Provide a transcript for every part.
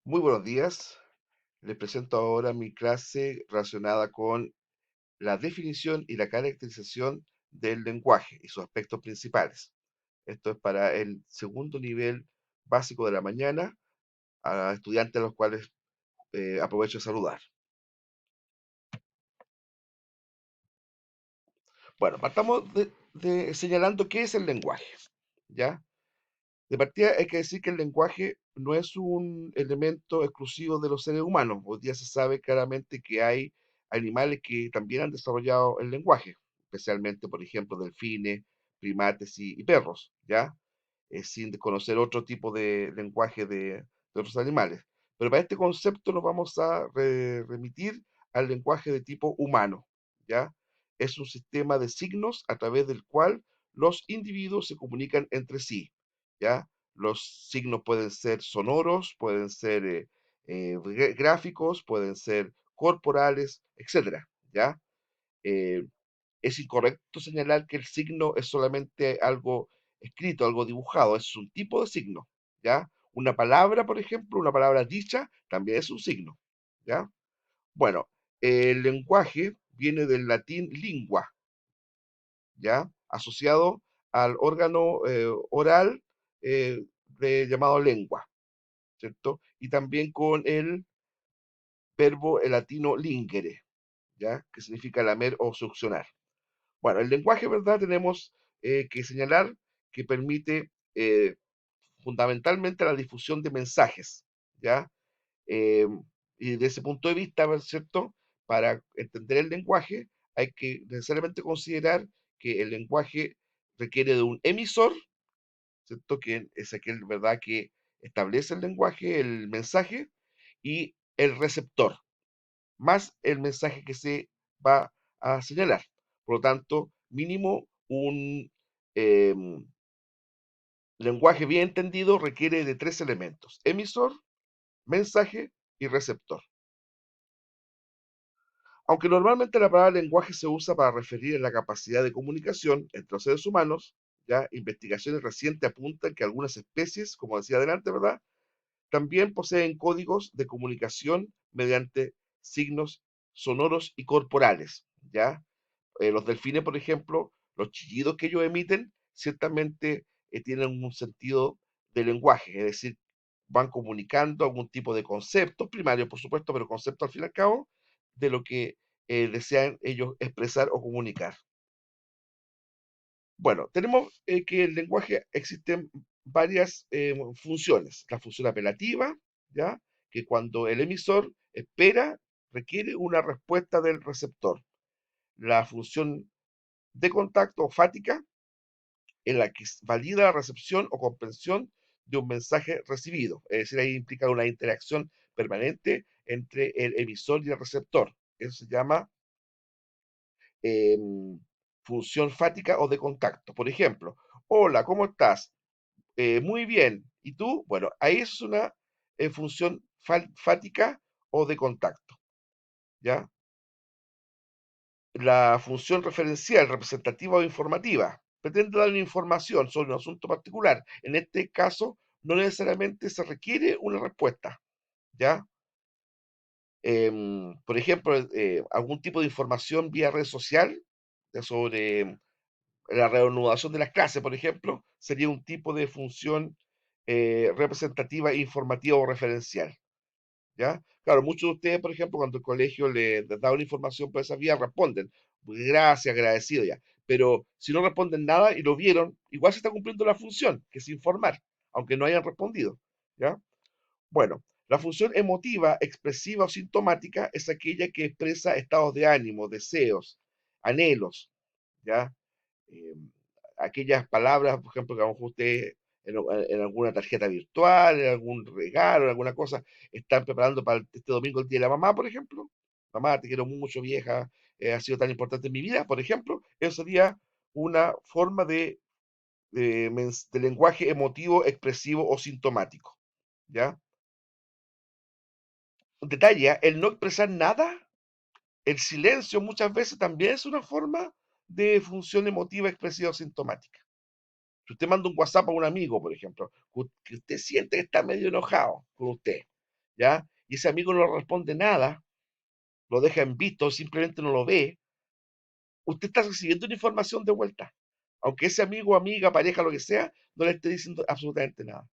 Muy buenos días. Les presento ahora mi clase relacionada con la definición y la caracterización del lenguaje y sus aspectos principales. Esto es para el segundo nivel básico de la mañana, a estudiantes a los cuales aprovecho de saludar. Bueno, partamos de señalando qué es el lenguaje, ¿ya? De partida hay que decir que el lenguaje no es un elemento exclusivo de los seres humanos. Hoy día se sabe claramente que hay animales que también han desarrollado el lenguaje, especialmente, por ejemplo, delfines, primates y perros, ¿ya? Sin desconocer otro tipo de lenguaje de otros animales. Pero para este concepto nos vamos a remitir al lenguaje de tipo humano, ¿ya? Es un sistema de signos a través del cual los individuos se comunican entre sí, ¿ya? Los signos pueden ser sonoros, pueden ser gráficos, pueden ser corporales, etcétera, ¿ya? Eh, es incorrecto señalar que el signo es solamente algo escrito, algo dibujado, es un tipo de signo, ¿ya? Una palabra, por ejemplo, una palabra dicha, también es un signo, ¿ya? Bueno, el lenguaje viene del latín lingua, ¿ya? Asociado al órgano oral llamado lengua, ¿cierto? Y también con el verbo latino lingere, ¿ya? Que significa lamer o succionar. Bueno, el lenguaje, ¿verdad? Tenemos que señalar que permite fundamentalmente la difusión de mensajes, ¿ya? Eh, y desde ese punto de vista, ¿cierto? Para entender el lenguaje hay que necesariamente considerar que el lenguaje requiere de un emisor, ¿cierto? Que es aquel, ¿verdad? Que establece el lenguaje, el mensaje, y el receptor, más el mensaje que se va a señalar. Por lo tanto, mínimo un lenguaje bien entendido requiere de tres elementos: emisor, mensaje y receptor. Aunque normalmente la palabra lenguaje se usa para referir a la capacidad de comunicación entre los seres humanos, ya investigaciones recientes apuntan que algunas especies, como decía adelante, ¿verdad?, también poseen códigos de comunicación mediante signos sonoros y corporales, ¿ya? Los delfines, por ejemplo, los chillidos que ellos emiten, ciertamente tienen un sentido de lenguaje, es decir, van comunicando algún tipo de conceptos, primarios por supuesto, pero conceptos al fin y al cabo, de lo que desean ellos expresar o comunicar. Bueno, tenemos que el lenguaje existen varias funciones. La función apelativa, ¿ya? Que cuando el emisor espera, requiere una respuesta del receptor. La función de contacto o fática, en la que valida la recepción o comprensión de un mensaje recibido. Es decir, ahí implica una interacción permanente entre el emisor y el receptor. Eso se llama em, función fática o de contacto. Por ejemplo, hola, ¿cómo estás? Muy bien. ¿Y tú? Bueno, ahí es una función fática o de contacto, ¿ya? La función referencial, representativa o informativa pretende dar una información sobre un asunto particular. En este caso, no necesariamente se requiere una respuesta, ¿ya? Por ejemplo, algún tipo de información vía red social sobre la reanudación de las clases, por ejemplo, sería un tipo de función representativa, informativa o referencial, ¿ya? Claro, muchos de ustedes, por ejemplo, cuando el colegio les da una información por esa vía, responden, gracias, agradecido ya. Pero si no responden nada y lo vieron, igual se está cumpliendo la función, que es informar, aunque no hayan respondido, ¿ya? Bueno, la función emotiva, expresiva o sintomática es aquella que expresa estados de ánimo, deseos, anhelos, ¿ya? eh, Aquellas palabras, por ejemplo, que a lo mejor usted en alguna tarjeta virtual, en algún regalo, en alguna cosa, están preparando para este domingo el Día de la Mamá, por ejemplo. Mamá, te quiero mucho, vieja, ha sido tan importante en mi vida, por ejemplo. Eso sería una forma de lenguaje emotivo, expresivo o sintomático. ¿Ya? Detalle, el no expresar nada, el silencio muchas veces también es una forma de función emotiva, expresiva o sintomática. Si usted manda un WhatsApp a un amigo, por ejemplo, que usted siente que está medio enojado con usted, ¿ya? Y ese amigo no le responde nada, lo deja en visto, simplemente no lo ve, usted está recibiendo una información de vuelta. Aunque ese amigo, amiga, pareja, lo que sea, no le esté diciendo absolutamente nada.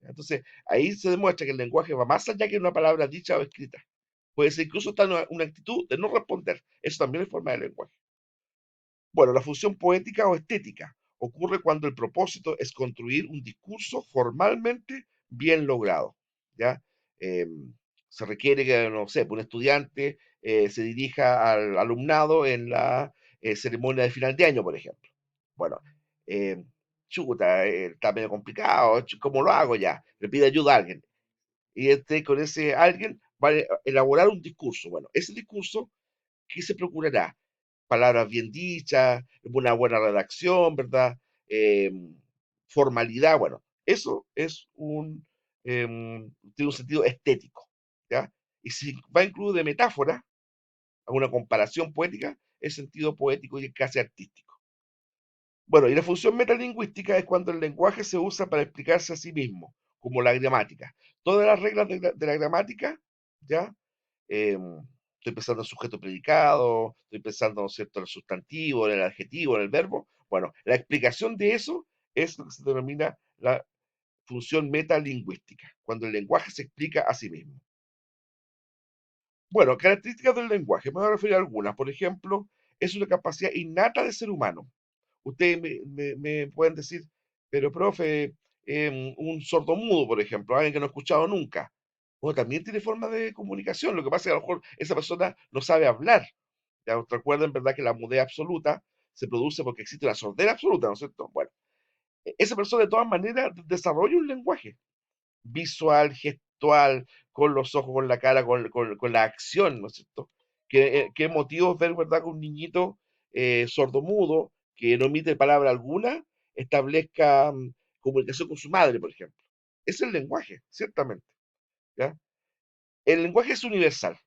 Entonces, ahí se demuestra que el lenguaje va más allá que una palabra dicha o escrita. Puede ser incluso estar una actitud de no responder. Eso también es forma de lenguaje. Bueno, la función poética o estética ocurre cuando el propósito es construir un discurso formalmente bien logrado, ¿ya? Se requiere que, no sé, un estudiante se dirija al alumnado en la ceremonia de final de año, por ejemplo. Bueno, eh, chuta, está medio complicado, ¿cómo lo hago ya? Le pide ayuda a alguien. Y este, con ese alguien va a elaborar un discurso. Bueno, ese discurso, ¿qué se procurará? Palabras bien dichas, una buena redacción, ¿verdad? Eh, Formalidad, bueno, eso es tiene un sentido estético, ¿ya? Y si va incluido de metáfora, alguna comparación poética, es sentido poético y casi artístico. Bueno, y la función metalingüística es cuando el lenguaje se usa para explicarse a sí mismo, como la gramática. Todas las reglas de la gramática, ¿ya? Estoy pensando en sujeto predicado, estoy pensando, ¿no es cierto?, en el sustantivo, en el adjetivo, en el verbo. Bueno, la explicación de eso es lo que se denomina la función metalingüística, cuando el lenguaje se explica a sí mismo. Bueno, características del lenguaje, me voy a referir a algunas. Por ejemplo, es una capacidad innata del ser humano. Ustedes me pueden decir, pero profe, un sordomudo, por ejemplo, alguien que no ha escuchado nunca, o también tiene forma de comunicación. Lo que pasa es que a lo mejor esa persona no sabe hablar. Ya recuerden, ¿verdad?, que la mudez absoluta se produce porque existe una sordera absoluta, ¿no es cierto? Bueno, esa persona de todas maneras desarrolla un lenguaje visual, gestual, con los ojos, con la cara, con la acción, ¿no es cierto? Qué motivos ver, ¿verdad?, que un niñito sordomudo, que no emite palabra alguna, establezca comunicación con su madre, por ejemplo. Es el lenguaje, ciertamente, ¿ya? El lenguaje es universal,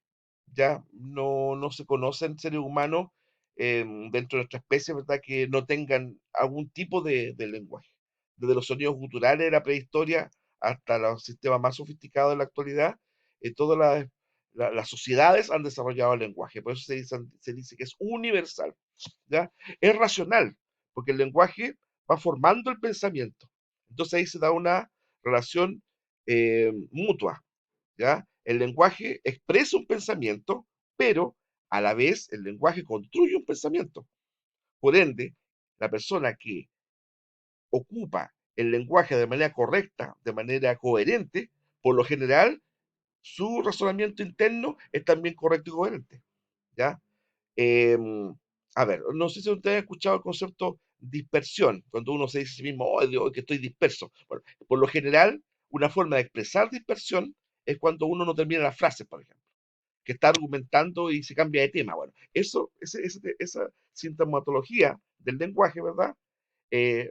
¿ya? No se conocen seres humanos dentro de nuestra especie, ¿verdad?, que no tengan algún tipo de lenguaje. Desde los sonidos guturales de la prehistoria hasta los sistemas más sofisticados de la actualidad, todas las sociedades han desarrollado el lenguaje. Por eso se dice que es universal, ¿ya? Es racional, porque el lenguaje va formando el pensamiento. Entonces ahí se da una relación mutua, ¿ya? El lenguaje expresa un pensamiento, pero a la vez el lenguaje construye un pensamiento. Por ende, la persona que ocupa el lenguaje de manera correcta, de manera coherente, por lo general, su razonamiento interno es también correcto y coherente, ¿ya? Em, a ver, no sé si usted ha escuchado el concepto dispersión, cuando uno se dice a sí mismo, oh, Dios, que estoy disperso. Bueno, por lo general, una forma de expresar dispersión es cuando uno no termina la frase, por ejemplo, que está argumentando y se cambia de tema. Bueno, esa sintomatología del lenguaje, ¿verdad? Eh,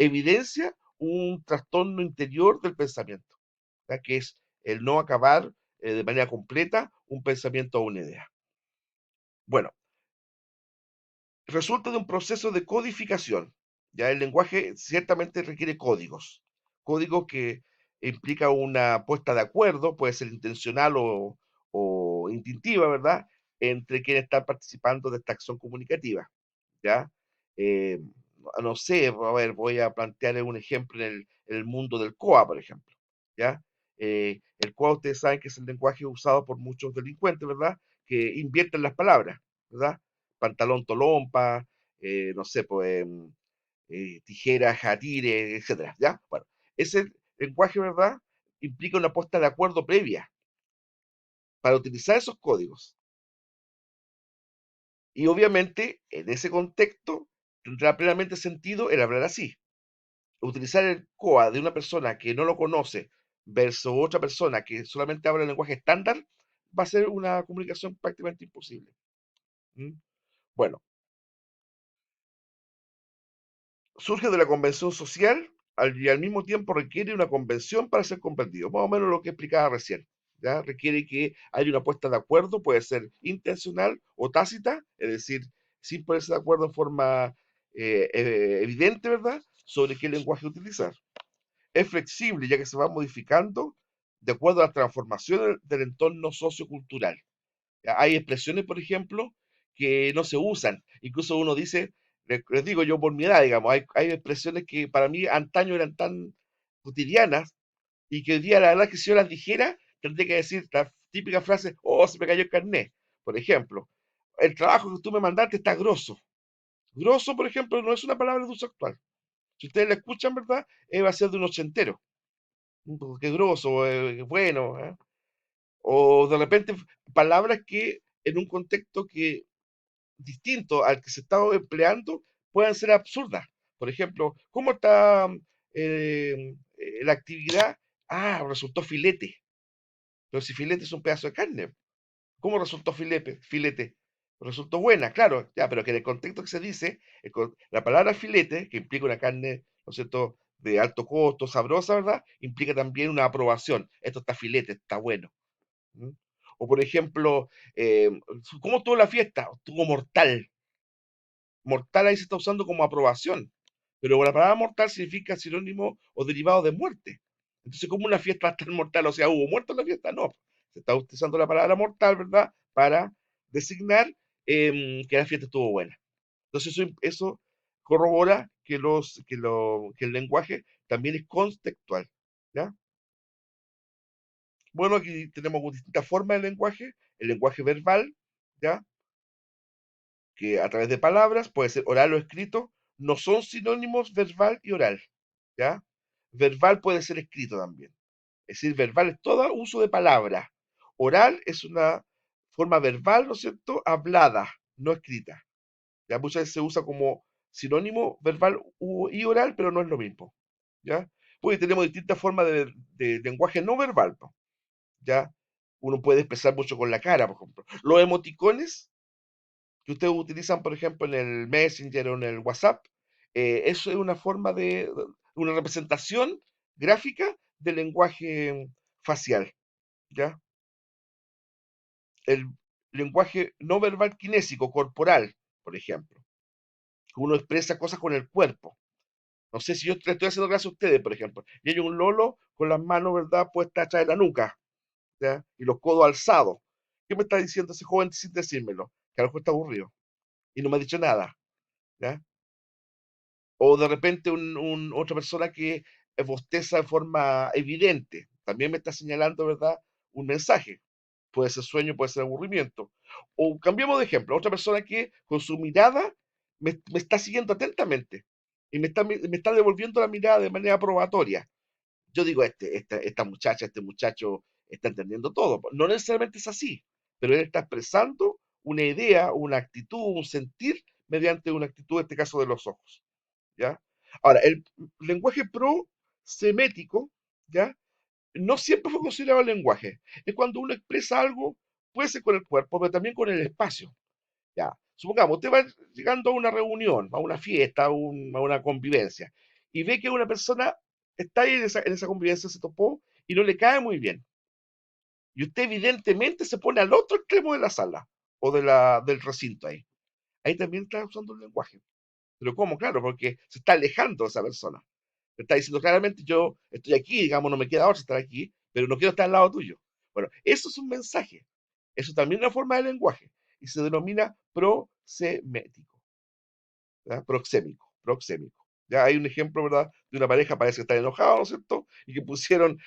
Evidencia un trastorno interior del pensamiento, ¿verdad?, que es el no acabar de manera completa un pensamiento o una idea. Bueno, resulta de un proceso de codificación. Ya el lenguaje ciertamente requiere códigos, códigos que implica una puesta de acuerdo, puede ser intencional o instintiva, ¿verdad?, entre quienes están participando de esta acción comunicativa, ¿ya? Eh, no sé, a ver, voy a plantear un ejemplo en el mundo del COA, por ejemplo, ¿ya? El COA, ustedes saben que es el lenguaje usado por muchos delincuentes, ¿verdad?, que invierten las palabras, ¿verdad? Pantalón tolompa, no sé, pues, tijera, jatire, etcétera, ¿ya? Bueno, ese lenguaje, ¿verdad?, implica una puesta de acuerdo previa para utilizar esos códigos. Y obviamente, en ese contexto, tendrá plenamente sentido el hablar así. Utilizar el COA de una persona que no lo conoce versus otra persona que solamente habla el lenguaje estándar, va a ser una comunicación prácticamente imposible. ¿Mm? Bueno, surge de la convención social y al mismo tiempo requiere una convención para ser comprendido. Más o menos lo que explicaba recién. ¿Ya? Requiere que haya una puesta de acuerdo, puede ser intencional o tácita, es decir, sin ponerse de acuerdo en forma evidente, ¿verdad?, sobre qué lenguaje utilizar. Es flexible ya que se va modificando de acuerdo a las transformaciones del entorno sociocultural. ¿Ya? Hay expresiones, por ejemplo, que no se usan. Incluso uno dice, les digo yo por mi edad, digamos, hay expresiones que para mí antaño eran tan cotidianas y que hoy día la verdad que si yo las dijera, tendría que decir la típica frase, oh, se me cayó el carnet. Por ejemplo, el trabajo que tú me mandaste está grosso. Grosso, por ejemplo, no es una palabra de uso actual. Si ustedes la escuchan, ¿verdad? Va a ser de un ochentero. Qué grosso, bueno. O de repente palabras que en un contexto que distinto al que se está empleando puedan ser absurdas. Por ejemplo, ¿cómo está la actividad? Ah, resultó filete. Pero si filete es un pedazo de carne, ¿cómo resultó filete? Filete. Resultó buena, claro, ya, pero que en el contexto que se dice, la palabra filete, que implica una carne, ¿no es cierto?, de alto costo, sabrosa, ¿verdad? Implica también una aprobación. Esto está filete, está bueno. ¿Mm? O por ejemplo, eh, ¿cómo estuvo la fiesta? Estuvo mortal. Mortal ahí se está usando como aprobación, pero la palabra mortal significa sinónimo o derivado de muerte. Entonces, ¿cómo una fiesta va a estar mortal? O sea, ¿hubo muerto en la fiesta? No. Se está utilizando la palabra mortal, ¿verdad? Para designar que la fiesta estuvo buena. Entonces, eso corrobora que el lenguaje también es contextual. ¿Ya? Bueno, aquí tenemos distintas formas de lenguaje. El lenguaje verbal, ¿ya? Que a través de palabras, puede ser oral o escrito, no son sinónimos verbal y oral, ¿ya? Verbal puede ser escrito también. Es decir, verbal es todo uso de palabra. Oral es una forma verbal, ¿no es cierto? Hablada, no escrita. Ya muchas veces se usa como sinónimo verbal y oral, pero no es lo mismo, ¿ya? Porque tenemos distintas formas de lenguaje no verbal, po, ¿ya? Uno puede expresar mucho con la cara, por ejemplo. Los emoticones que ustedes utilizan, por ejemplo, en el Messenger o en el WhatsApp, eso es una forma una representación gráfica del lenguaje facial, ¿ya? El lenguaje no verbal kinésico, corporal, por ejemplo, que uno expresa cosas con el cuerpo. No sé si yo le estoy haciendo caso a ustedes, por ejemplo, y hay un lolo con las manos, ¿verdad?, puestas atrás de la nuca, ¿ya? Y los codos alzados. ¿Qué me está diciendo ese joven sin decírmelo? Que a lo mejor está aburrido y no me ha dicho nada, ¿ya? O de repente otra persona que bosteza de forma evidente, también me está señalando, ¿verdad? Un mensaje. Puede ser sueño, puede ser aburrimiento. O cambiemos de ejemplo, otra persona que con su mirada me está siguiendo atentamente y me está devolviendo la mirada de manera probatoria. Yo digo, esta muchacha, este muchacho está entendiendo todo. No necesariamente es así, pero él está expresando una idea, una actitud, un sentir mediante una actitud, en este caso de los ojos. ¿Ya? Ahora, el lenguaje prosemético, ¿ya? No siempre fue considerado lenguaje. Es cuando uno expresa algo, puede ser con el cuerpo, pero también con el espacio, ¿ya? Supongamos, usted va llegando a una reunión, a una fiesta, a una convivencia, y ve que una persona está ahí en esa convivencia, se topó y no le cae muy bien. Y usted evidentemente se pone al otro extremo de la sala o del recinto ahí. Ahí también está usando el lenguaje. Pero ¿cómo? Claro, porque se está alejando de esa persona. Te está diciendo claramente, yo estoy aquí, digamos, no me queda otra estar aquí, pero no quiero estar al lado tuyo. Bueno, eso es un mensaje. Eso también es una forma de lenguaje y se denomina prosemético, ¿verdad? Proxémico, proxémico. Ya hay un ejemplo, ¿verdad? De una pareja, parece que están enojados, ¿no es cierto? Y que pusieron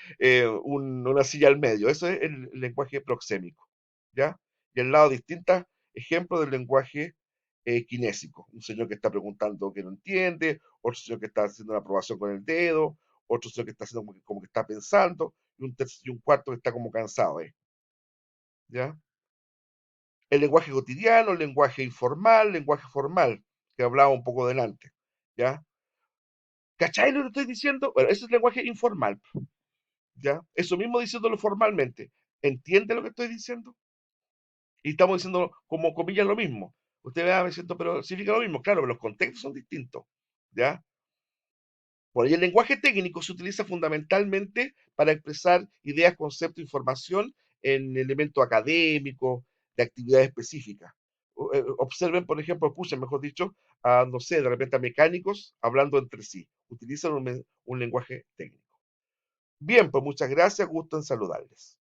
una silla al medio. Eso es el lenguaje proxémico, ¿ya? Y al lado distintos ejemplos del lenguaje kinésico. Un señor que está preguntando que no entiende, otro señor que está haciendo una aprobación con el dedo, otro señor que está haciendo como que está pensando, y un cuarto que está como cansado, ¿ya? El lenguaje cotidiano, el lenguaje informal, el lenguaje formal, que hablaba un poco delante, ¿ya? ¿Cachai lo que estoy diciendo? Bueno, ese es lenguaje informal, ¿ya? Eso mismo diciéndolo formalmente. ¿Entiende lo que estoy diciendo? Y estamos diciendo como comillas lo mismo. Usted va diciendo, pero significa lo mismo, claro, pero los contextos son distintos, ¿ya? Por ello, el lenguaje técnico se utiliza fundamentalmente para expresar ideas, conceptos, información en elementos académicos, de actividades específicas. Observen, por ejemplo, escuchen, mejor dicho, a, no sé, de repente a mecánicos hablando entre sí. Utilizan un lenguaje técnico. Bien, pues muchas gracias, gusto en saludarles.